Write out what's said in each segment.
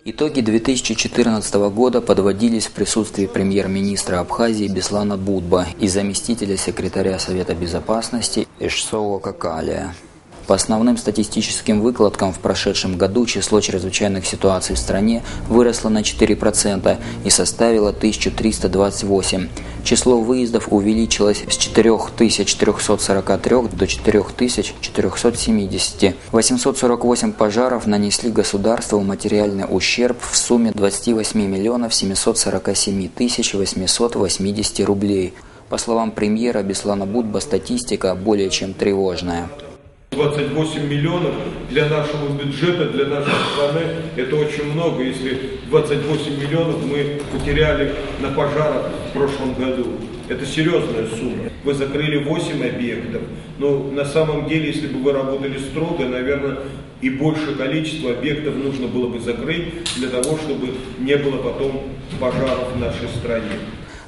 Итоги 2014 года подводились в присутствии премьер-министра Абхазии Беслана Будба и заместителя секретаря Совета Безопасности Эшсоу Какалия. По основным статистическим выкладкам в прошедшем году число чрезвычайных ситуаций в стране выросло на 4% и составило 1328. Число выездов увеличилось с 4343 до 4470. 848 пожаров нанесли государству материальный ущерб в сумме 28 миллионов 747 тысяч 880 рублей. По словам премьера Беслана Будба, статистика более чем тревожная. 28 миллионов для нашего бюджета, для нашей страны, это очень много, если 28 миллионов мы потеряли на пожарах в прошлом году. Это серьезная сумма. Вы закрыли 8 объектов, но на самом деле, если бы вы работали строго, наверное, и большее количество объектов нужно было бы закрыть для того, чтобы не было потом пожаров в нашей стране.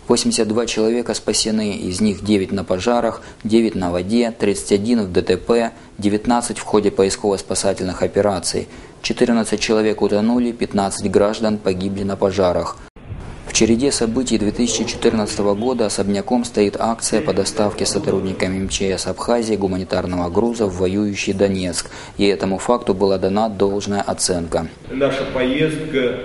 82 человека спасены, из них 9 на пожарах, 9 на воде, 31 в ДТП, 19 в ходе поисково-спасательных операций, 14 человек утонули, 15 граждан погибли на пожарах. В череде событий 2014 года особняком стоит акция по доставке сотрудниками МЧС Абхазии гуманитарного груза в воюющий Донецк, и этому факту была дана должная оценка. Наша поездка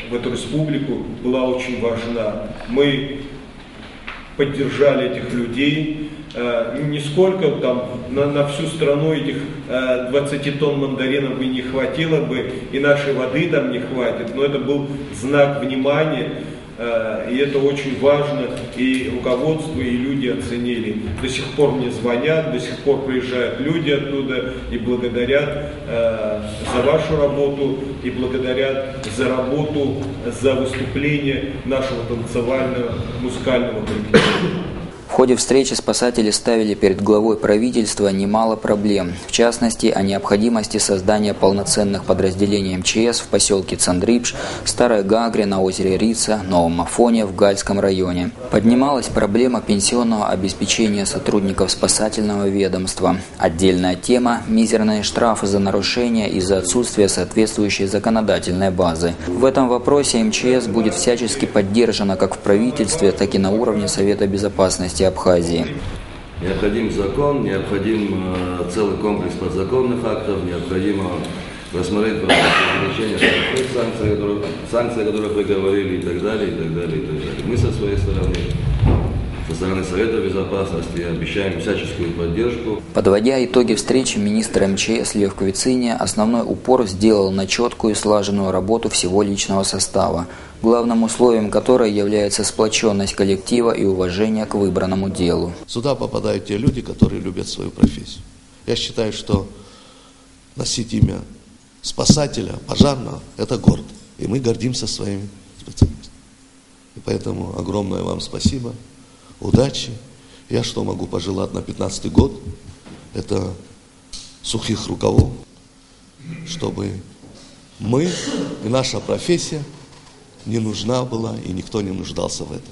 в эту республику была очень важна. Мы поддержали этих людей. Не сколько там на всю страну этих 20 тонн мандаринов и не хватило бы, и нашей воды там не хватит, но это был знак внимания, и это очень важно, и руководство, и люди оценили. До сих пор мне звонят, до сих пор приезжают люди оттуда и благодарят за вашу работу, и благодарят за работу, за выступление нашего танцевального музыкального коллектива. В ходе встречи спасатели ставили перед главой правительства немало проблем, в частности, о необходимости создания полноценных подразделений МЧС в поселке Цандрипш, Старой Гагре, на озере Рица, Новом Афоне в Гальском районе. Поднималась проблема пенсионного обеспечения сотрудников спасательного ведомства. Отдельная тема – мизерные штрафы за нарушения из-за отсутствия соответствующей законодательной базы. В этом вопросе МЧС будет всячески поддержана как в правительстве, так и на уровне Совета Безопасности Абхазии. Необходим закон, необходим целый комплекс подзаконных актов, необходимо рассмотреть увеличение санкций, о которых вы говорили, и так далее, и так далее, и так далее. Мы со своей стороны, со стороны Совета Безопасности, обещаем всяческую поддержку. Подводя итоги встречи, министр МЧС Лев Квициния основной упор сделал на четкую и слаженную работу всего личного состава, главным условием которой является сплоченность коллектива и уважение к выбранному делу. Сюда попадают те люди, которые любят свою профессию. Я считаю, что носить имя спасателя, пожарного – это гордо. И мы гордимся своими специалистами. И поэтому огромное вам спасибо, удачи. Я что могу пожелать на 15-й год? Это сухих рукавов, чтобы мы и наша профессия не нужна была, и никто не нуждался в этом.